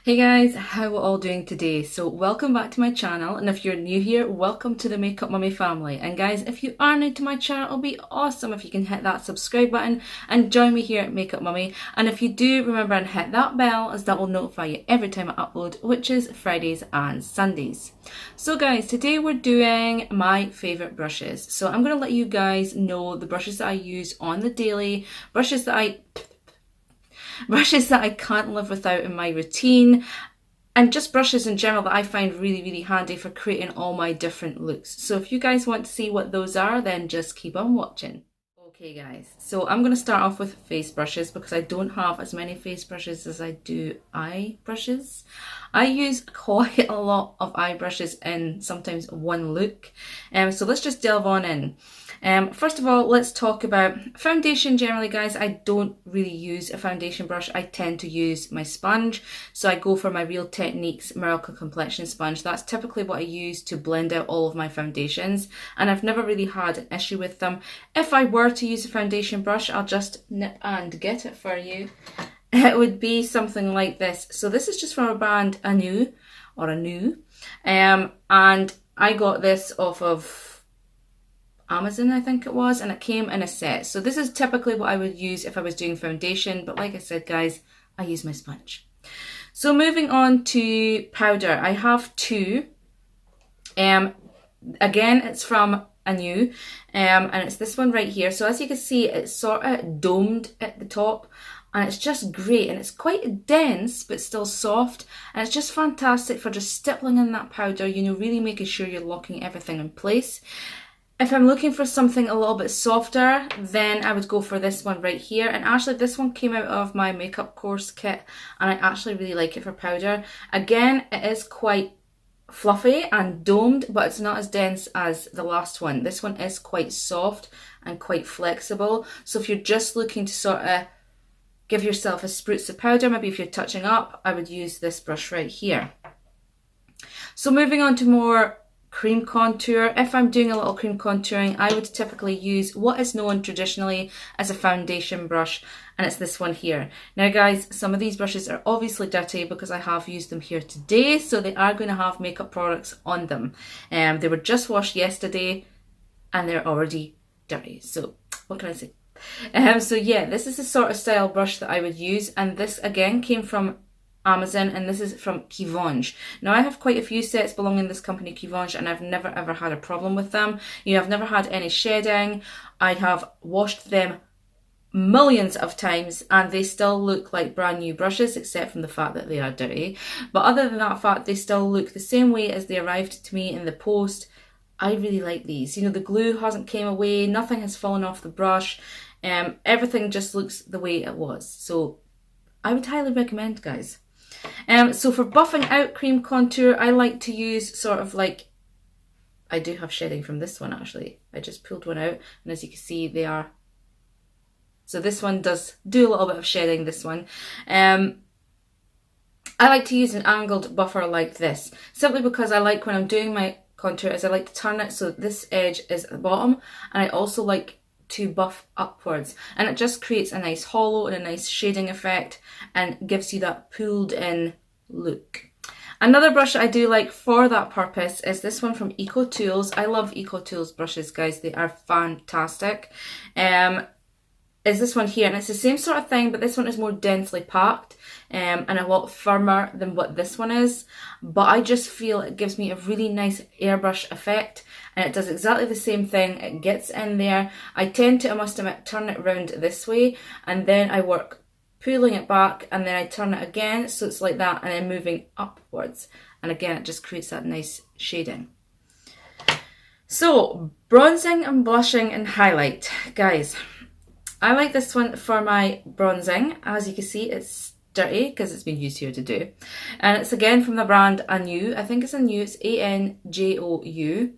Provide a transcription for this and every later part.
Hey guys, how are we all doing today? So welcome back to my channel, and if you're new here, welcome to the Makeup Mummy family. And guys, if you are new to my channel, it'll be awesome if you can hit that subscribe button and join me here at Makeup Mummy. And if you do, remember and hit that bell, as that will notify you every time I upload, which is Fridays and Sundays. So guys, today we're doing my favourite brushes. So I'm going to let you guys know the brushes that I use on the daily, brushes that I can't live without in my routine, and just brushes in general that I find really handy for creating all my different looks. So if you guys want to see what those are, then just keep on watching. Okay guys, so I'm going to start off with face brushes because I don't have as many face brushes as I do eye brushes. I use quite a lot of eye brushes in sometimes one look, so let's just delve on in. First of all, let's talk about foundation. Generally guys, I don't really use a foundation brush. I tend to use my sponge, so I go for my Real Techniques Miracle Complexion sponge. That's typically what I use to blend out all of my foundations, and I've never really had an issue with them. If I were to use a foundation brush, I'll just nip and get it for you. It would be something like this. So this is just from a brand anew, and I got this off of Amazon, I think it was, and it came in a set. So this is typically what I would use if I was doing foundation, but like I said guys, I use my sponge. So moving on to powder, I have two. Again, it's from anew, and it's this one right here. So as you can see, it's sort of domed at the top, and it's just great, and it's quite dense but still soft, and it's just fantastic for just stippling in that powder, you know, really making sure you're locking everything in place. If I'm looking for something a little bit softer, then I would go for this one right here. And actually this one came out of my makeup course kit, and I actually really like it for powder. Again, it is quite fluffy and domed, but it's not as dense as the last one. This one is quite soft and quite flexible. So if you're just looking to sort of give yourself a spritz of powder, maybe if you're touching up, I would use this brush right here. So moving on to more cream contour. If I'm doing a little cream contouring, I would typically use what is known traditionally as a foundation brush, and it's this one here. Now guys, some of these brushes are obviously dirty because I have used them here today, so they are going to have makeup products on them. They were just washed yesterday and they're already dirty, so what can I say? So yeah, this is the sort of style brush that I would use, and this again came from Amazon, and this is from QUIVANGE. Now I have quite a few sets belonging to this company QUIVANGE, and I've never ever had a problem with them. You know, I've never had any shedding. I have washed them millions of times and they still look like brand new brushes, except from the fact that they are dirty. But other than that fact, they still look the same way as they arrived to me in the post. I really like these. You know, the glue hasn't came away, nothing has fallen off the brush. Everything just looks the way it was. So I would highly recommend, guys. So for buffing out cream contour, I like to use sort of like, I do have shedding from this one actually. I just pulled one out, and as you can see, they are, so this one does do a little bit of shedding, this one. I like to use an angled buffer like this, simply because I like, when I'm doing my contour, is I like to turn it so this edge is at the bottom, and I also like to buff upwards, and it just creates a nice hollow and a nice shading effect and gives you that pulled in look. Another brush that I do like for that purpose is this one from Eco Tools. I love Eco Tools brushes, guys, they are fantastic. Is this one here, and it's the same sort of thing, but this one is more densely packed and a lot firmer than what this one is, but I just feel it gives me a really nice airbrush effect, and it does exactly the same thing. It gets in there. I tend to, I must admit, turn it around this way, and then I work pulling it back, and then I turn it again, so it's like that, and then moving upwards, and again it just creates that nice shading. So bronzing and blushing and highlight, guys, I like this one for my bronzing. As you can see, it's dirty because it's been used here to do, and it's again from the brand anew. I think it's anew, it's ANJOU.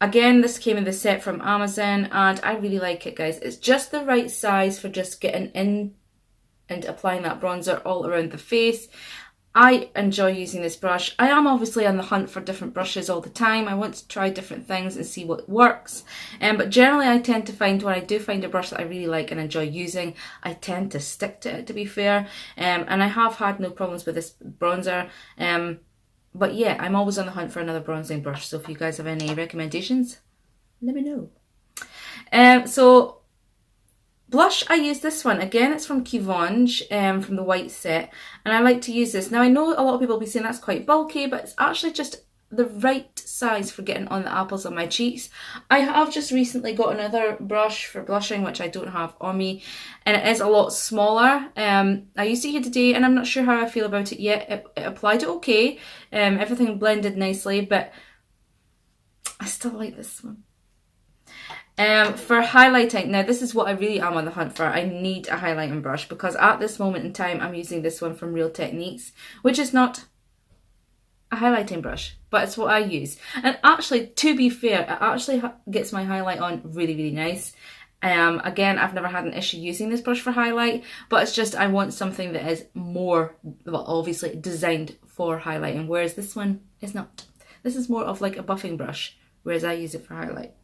Again, this came in the set from Amazon, and I really like it, guys. It's just the right size for just getting in and applying that bronzer all around the face. I enjoy using this brush. I am obviously on the hunt for different brushes all the time. I want to try different things and see what works. But generally I tend to find when I do find a brush that I really like and enjoy using, I tend to stick to it, to be fair. And I have had no problems with this bronzer. But yeah, I'm always on the hunt for another bronzing brush. So if you guys have any recommendations, let me know. So blush, I use this one. Again, it's from QUIVANGE, from the white set. And I like to use this. Now, I know a lot of people will be saying that's quite bulky, but it's actually just the right size for getting on the apples of my cheeks. I have just recently got another brush for blushing, which I don't have on me. And it is a lot smaller. I used it here today, and I'm not sure how I feel about it yet. It applied it okay. Everything blended nicely, but I still like this one. For highlighting, now this is what I really am on the hunt for. I need a highlighting brush because at this moment in time I'm using this one from Real Techniques, which is not a highlighting brush, but it's what I use. And actually, to be fair, it actually gets my highlight on really, really nice. Again, I've never had an issue using this brush for highlight, but it's just I want something that is more, well, obviously designed for highlighting, whereas this one is not. This is more of like a buffing brush, whereas I use it for highlight.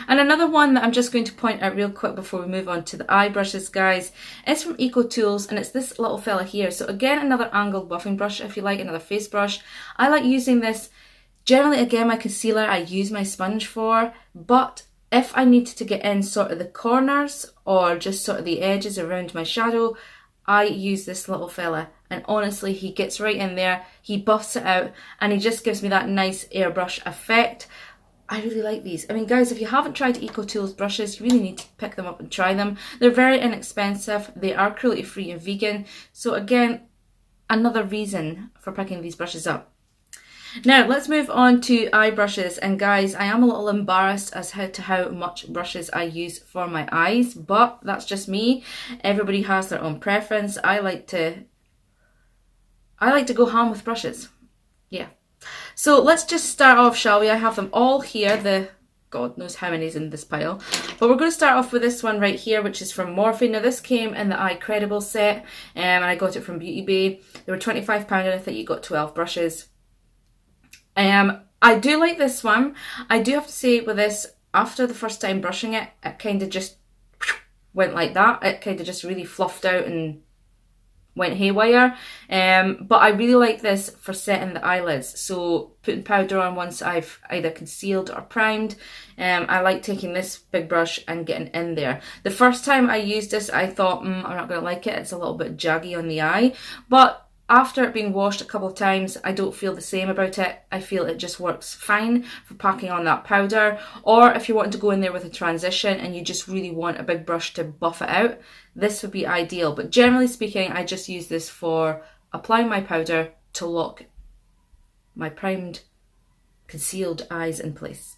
And another one that I'm just going to point out real quick before we move on to the eye brushes, guys, is from Eco Tools, and it's this little fella here. So again, another angled buffing brush, if you like, another face brush. I like using this. Generally, again, my concealer I use my sponge for, but if I need to get in sort of the corners or just sort of the edges around my shadow, I use this little fella. And honestly, he gets right in there, he buffs it out, and he just gives me that nice airbrush effect. I really like these. I mean, guys, if you haven't tried Eco Tools brushes, you really need to pick them up and try them. They're very inexpensive. They are cruelty-free and vegan. So again, another reason for picking these brushes up. Now, let's move on to eye brushes. And guys, I am a little embarrassed as to how much brushes I use for my eyes, but that's just me. Everybody has their own preference. I like to go ham with brushes. Yeah. So let's just start off, shall we? I have them all here. God knows how many's in this pile. But we're going to start off with this one right here, which is from Morphe. Now, this came in the Incredible set, and I got it from Beauty Bay. They were £25, and I think you got 12 brushes. I do like this one. I do have to say with this, after the first time brushing it, it kind of just went like that. It kind of just really fluffed out and went haywire, but I really like this for setting the eyelids. So putting powder on once I've either concealed or primed, I like taking this big brush and getting in there. The first time I used this, I thought, I'm not going to like it. It's a little bit jaggy on the eye, but after it being washed a couple of times, I don't feel the same about it. I feel it just works fine for packing on that powder. Or if you want to go in there with a transition and you just really want a big brush to buff it out, this would be ideal. But generally speaking, I just use this for applying my powder to lock my primed, concealed eyes in place.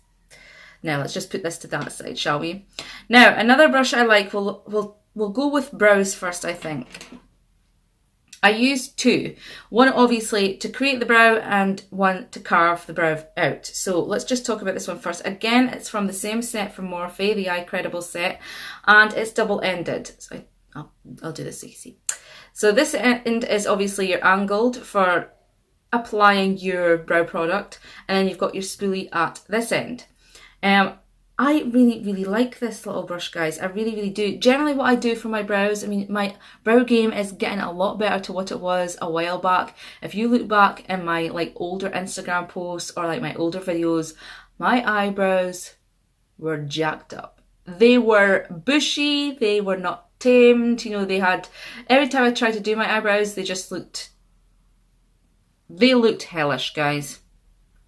Now let's just put this to that side, shall we? Now, another brush I like, we'll go with brows first, I think. I use two. One obviously to create the brow and one to carve the brow out. So let's just talk about this one first. Again, it's from the same set from Morphe, the Incredible set, and it's double-ended. So I'll do this so you can see. So this end is obviously your angled for applying your brow product, and then you've got your spoolie at this end. I really, really like this little brush, guys. I really, really do. Generally what I do for my brows, I mean, my brow game is getting a lot better to what it was a while back. If you look back in my like older Instagram posts or like my older videos, my eyebrows were jacked up. They were bushy, they were not tamed, you know, they had, every time I tried to do my eyebrows, they looked hellish, guys.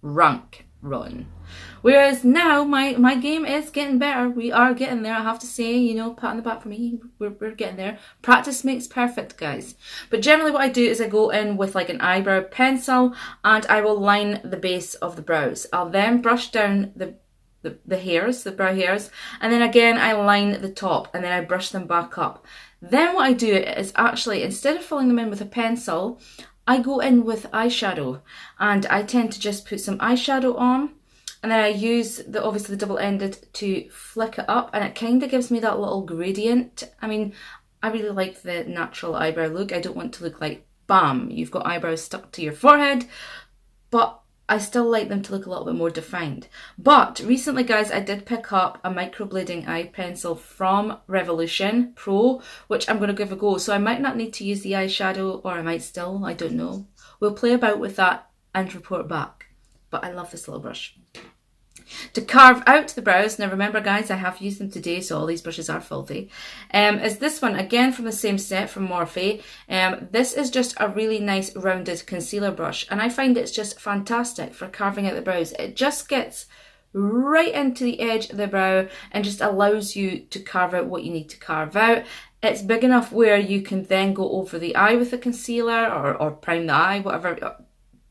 Rank run. Whereas now my game is getting better. We are getting there, I have to say, you know, pat on the back for me. We're getting there. Practice makes perfect, guys. But generally what I do is I go in with like an eyebrow pencil and I will line the base of the brows. I'll then brush down the hairs, the brow hairs, and then again I line the top and then I brush them back up. Then what I do is actually, instead of filling them in with a pencil, I go in with eyeshadow, and I tend to just put some eyeshadow on, and then I use obviously the double-ended to flick it up, and it kind of gives me that little gradient. I mean, I really like the natural eyebrow look. I don't want to look like bam, you've got eyebrows stuck to your forehead, but I still like them to look a little bit more defined. But recently, guys, I did pick up a microblading eye pencil from Revolution Pro, which I'm going to give a go. So I might not need to use the eyeshadow, or I might still, I don't know. We'll play about with that and report back. But I love this little brush. To carve out the brows, now remember guys, I have used them today, so all these brushes are filthy, is this one, again from the same set from Morphe. This is just a really nice rounded concealer brush, and I find it's just fantastic for carving out the brows. It just gets right into the edge of the brow and just allows you to carve out what you need to carve out. It's big enough where you can then go over the eye with the concealer, or prime the eye,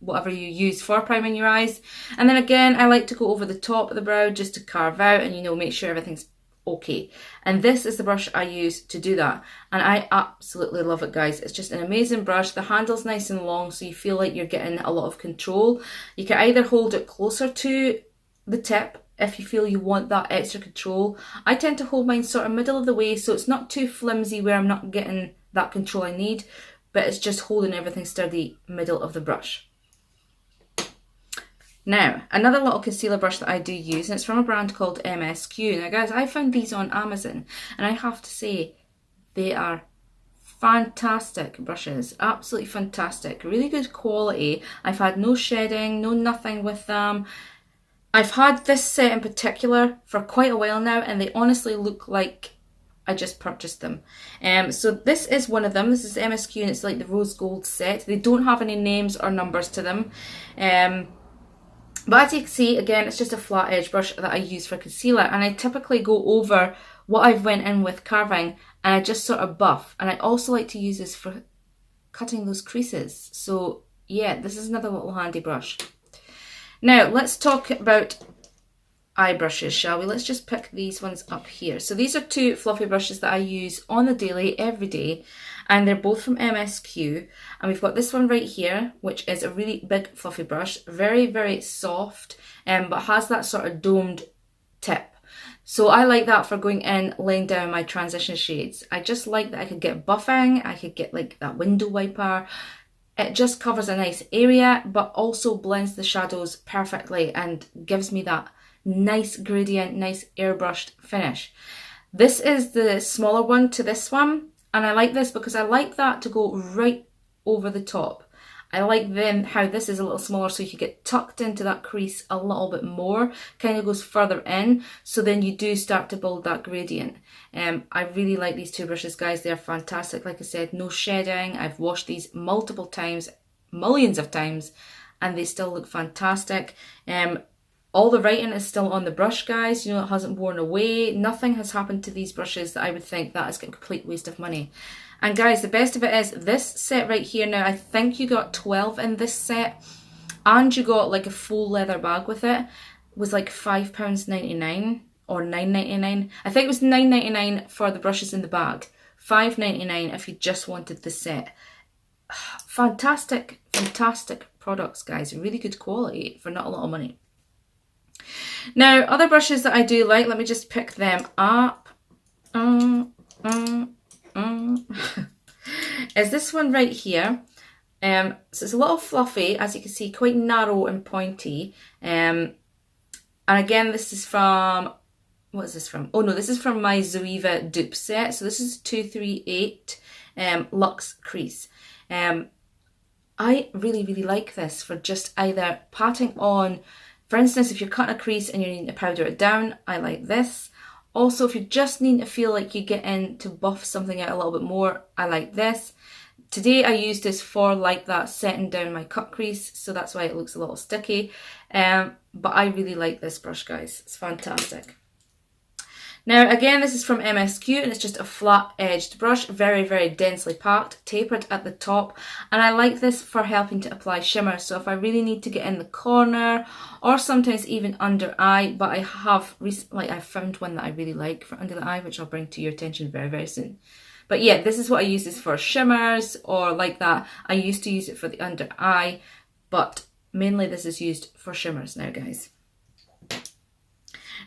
whatever you use for priming your eyes. And then again, I like to go over the top of the brow just to carve out and, you know, make sure everything's okay. And this is the brush I use to do that. And I absolutely love it, guys. It's just an amazing brush. The handle's nice and long, so you feel like you're getting a lot of control. You can either hold it closer to the tip if you feel you want that extra control. I tend to hold mine sort of middle of the way, so it's not too flimsy where I'm not getting that control I need, but it's just holding everything sturdy middle of the brush. Now, another little concealer brush that I do use, and it's from a brand called MSQ. Now guys, I found these on Amazon, and I have to say, they are fantastic brushes. Absolutely fantastic. Really good quality. I've had no shedding, no nothing with them. I've had this set in particular for quite a while now, and they honestly look like I just purchased them. So this is one of them. This is MSQ, and it's like the rose gold set. They don't have any names or numbers to them. But as you can see, again, it's just a flat edge brush that I use for concealer, and I typically go over what I've went in with carving, and I just sort of buff. And I also like to use this for cutting those creases. So yeah, this is another little handy brush. Now let's talk about eye brushes, shall we? Let's just pick these ones up here. So these are two fluffy brushes that I use on the daily, every day, and they're both from MSQ. And we've got this one right here, which is a really big fluffy brush, very, very soft, but has that sort of domed tip. So I like that for going in, laying down my transition shades. I just like that I could get buffing, I could get like that window wiper. It just covers a nice area, but also blends the shadows perfectly and gives me that nice gradient, nice airbrushed finish. This is the smaller one to this one, and I like this because I like that to go right over the top. I like then how this is a little smaller, so you can get tucked into that crease a little bit more, kind of goes further in, so then you do start to build that gradient. I really like these two brushes, guys. They're fantastic. Like I said, no shedding. I've washed these multiple times, millions of times, and they still look fantastic. All the writing is still on the brush, guys. You know, it hasn't worn away. Nothing has happened to these brushes that I would think that is a complete waste of money. And guys, the best of it is this set right here now, I think you got 12 in this set, and you got like a full leather bag with it. It was like £5.99 or £9.99. I think it was £9.99 for the brushes in the bag. £5.99 if you just wanted the set. Fantastic, fantastic products, guys. Really good quality for not a lot of money. Now, other brushes that I do like, let me just pick them up. Is this one right here. So it's a little fluffy, as you can see, quite narrow and pointy. And again, this is from, what is this from? Oh no, this is from my Zoeva dupe set. So this is 238 Luxe Crease. I really, really like this for just either patting on. For instance, if you're cutting a crease and you're needing to powder it down, I like this. Also, if you just need to feel like you get in to buff something out a little bit more, I like this. Today I used this for like that setting down my cut crease, so that's why it looks a little sticky. But I really like this brush, guys. It's fantastic. Now again, this is from MSQ, and it's just a flat edged brush, very, very densely packed, tapered at the top, and I like this for helping to apply shimmer. So if I really need to get in the corner, or sometimes even under eye, but I have recently, I found one that I really like for under the eye, which I'll bring to your attention very, very soon. But yeah, this is what I use this for, shimmers or like that. I used to use it for the under eye, but mainly this is used for shimmers now, guys.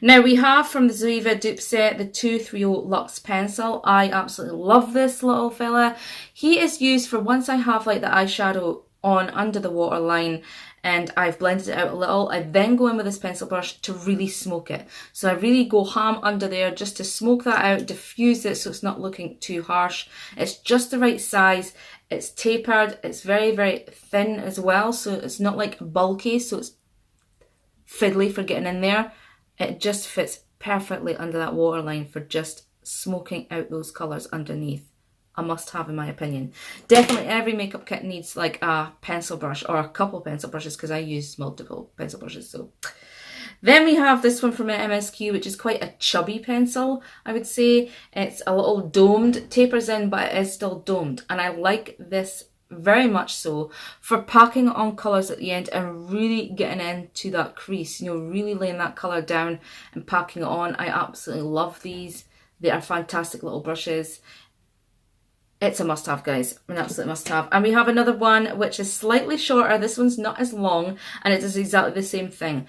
Now we have from the Zoeva dupe set the 230 Luxe Pencil. I absolutely love this little fella. He is used for once I have like the eyeshadow on under the waterline and I've blended it out a little, I then go in with this pencil brush to really smoke it. So I really go ham under there just to smoke that out, diffuse it so it's not looking too harsh. It's just the right size. It's tapered. It's very, very thin as well. So it's not like bulky. So it's fiddly for getting in there. It just fits perfectly under that waterline for just smoking out those colours underneath. A must-have in my opinion. Definitely every makeup kit needs like a pencil brush or a couple pencil brushes because I use multiple pencil brushes. So then we have this one from MSQ, which is quite a chubby pencil, I would say. It's a little domed, tapers in, but it is still domed. And I like this very much so for packing on colours at the end and really getting into that crease, you know, really laying that colour down and packing it on. I absolutely love these. They are fantastic little brushes. It's a must-have, guys, an absolute must-have. And we have another one which is slightly shorter. This one's not as long and it does exactly the same thing.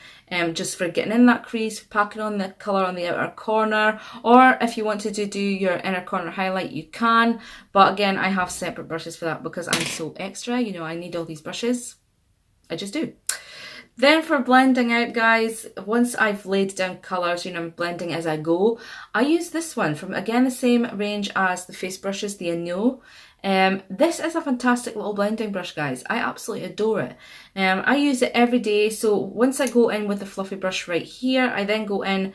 Just for getting in that crease, packing on the colour on the outer corner, or if you wanted to do your inner corner highlight, you can. But again, I have separate brushes for that because I'm so extra. You know, I need all these brushes. I just do. Then for blending out, guys, once I've laid down colours, you know, I'm blending as I go, I use this one from, again, the same range as the face brushes, the ANJOU. This is a fantastic little blending brush, guys. I absolutely adore it. I use it every day, so once I go in with the fluffy brush right here, I then go in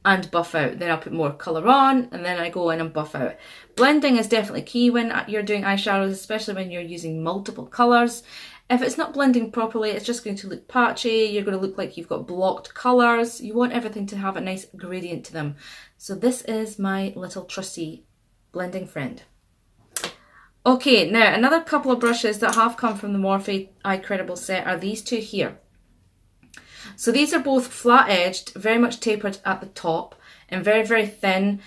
and buff out. Then I'll put more colour on, and then I go in and buff out. Blending is definitely key when you're doing eyeshadows, especially when you're using multiple colours. If it's not blending properly, it's just going to look patchy. You're going to look like you've got blocked colours. You want everything to have a nice gradient to them. So this is my little trusty blending friend. Okay, now another couple of brushes that have come from the Morphe Incredible set are these two here. So these are both flat edged, very much tapered at the top and very, very thin.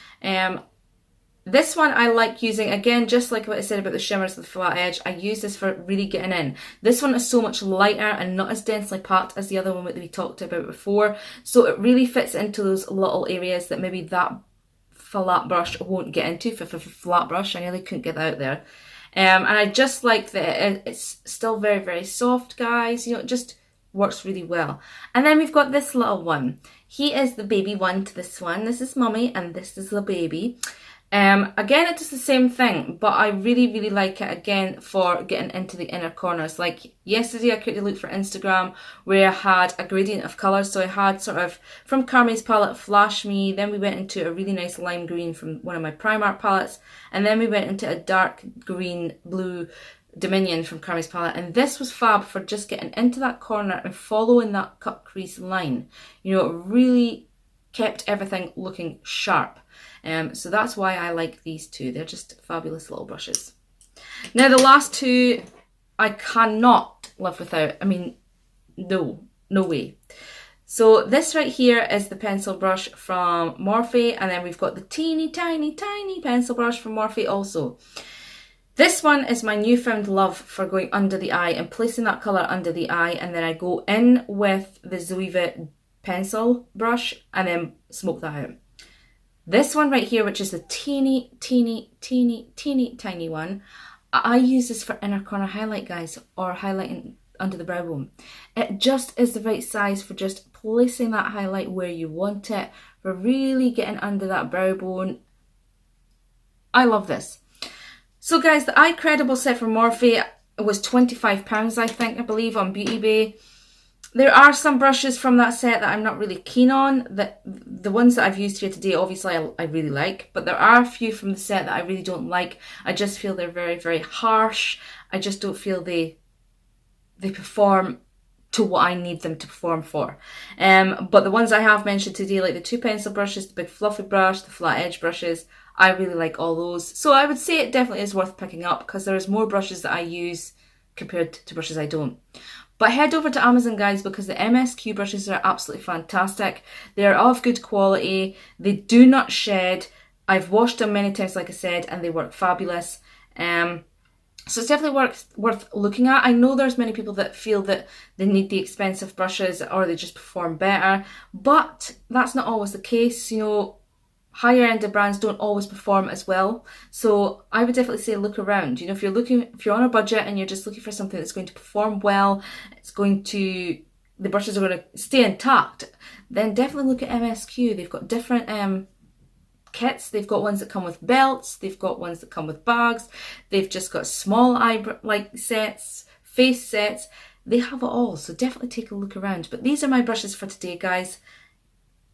This one I like using, again, just like what I said about the shimmers with the flat edge, I use this for really getting in. This one is so much lighter and not as densely packed as the other one that we talked about before. So it really fits into those little areas that maybe that flat brush won't get into. Flat brush, I nearly couldn't get that out there. And I just like that it's still very, very soft, guys. You know, it just works really well. And then we've got this little one. He is the baby one to this one. This is mummy and this is the baby. Again, it does the same thing, but I really, really like it again for getting into the inner corners. Like yesterday, I quickly looked for Instagram where I had a gradient of colours. So I had sort of from Carmi's palette, Flash Me, then we went into a really nice lime green from one of my Primark palettes, and then we went into a dark green blue Dominion from Carmi's palette, and this was fab for just getting into that corner and following that cut crease line. You know, it really kept everything looking sharp. So that's why I like these two. They're just fabulous little brushes. Now the last two I cannot live without. I mean, no way. So this right here is the pencil brush from Morphe, and then we've got the teeny tiny pencil brush from Morphe also. This one is my newfound love for going under the eye and placing that colour under the eye, and then I go in with the Zoeva pencil brush and then smoke that out. This one right here, which is the teeny tiny one, I use this for inner corner highlight, guys, or highlighting under the brow bone. It just is the right size for just placing that highlight where you want it, for really getting under that brow bone. I love this. So guys, the Incredible set from Morphe was £25, I believe, on Beauty Bay. There are some brushes from that set that I'm not really keen on. The ones that I've used here today, obviously, I really like. But there are a few from the set that I really don't like. I just feel they're very, very harsh. I just don't feel they perform to what I need them to perform for. But the ones I have mentioned today, like the two pencil brushes, the big fluffy brush, the flat edge brushes, I really like all those. So I would say it definitely is worth picking up because there's more brushes that I use compared to brushes I don't. But head over to Amazon, guys, because the MSQ brushes are absolutely fantastic. They are of good quality. They do not shed. I've washed them many times, like I said, and they work fabulous. So it's definitely worth looking at. I know there's many people that feel that they need the expensive brushes or they just perform better, but that's not always the case. You know, higher end brands don't always perform as well. So I would definitely say look around. You know, if you're on a budget and you're just looking for something that's going to perform well, the brushes are going to stay intact, then definitely look at MSQ. They've got different kits. They've got ones that come with belts, they've got ones that come with bags, they've just got small eyebrow sets, face sets, they have it all. So definitely take a look around. But these are my brushes for today, guys.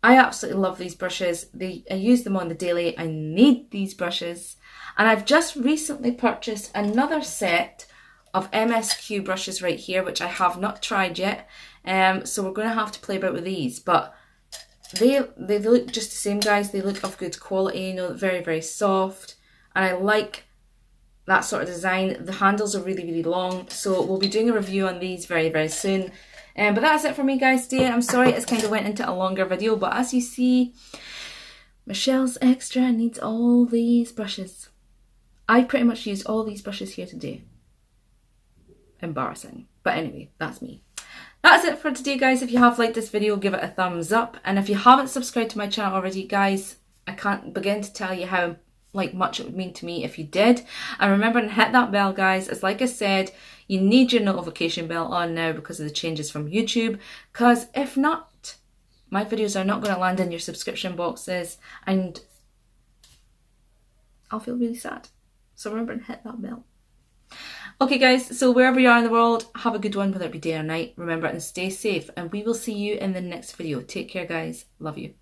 I absolutely love these brushes. I use them on the daily. I need these brushes. And I've just recently purchased another set of MSQ brushes right here, which I have not tried yet. So we're going to have to play about with these. But they look just the same, guys. They look of good quality, you know, very, very soft. And I like that sort of design. The handles are really, really long. So we'll be doing a review on these very, very soon. But that's it for me, guys, today. I'm sorry it's kind of went into a longer video, but as you see, Michelle's Extra needs all these brushes. I pretty much used all these brushes here today. Embarrassing. But anyway, that's me. That's it for today, guys. If you have liked this video, give it a thumbs up. And if you haven't subscribed to my channel already, guys, I can't begin to tell you how much it would mean to me if you did. And remember to hit that bell, guys. As like I said, you need your notification bell on now because of the changes from YouTube. Because if not, my videos are not going to land in your subscription boxes and I'll feel really sad. So remember to hit that bell. Okay, guys, so wherever you are in the world, have a good one, whether it be day or night. Remember, and stay safe. And we will see you in the next video. Take care, guys. Love you.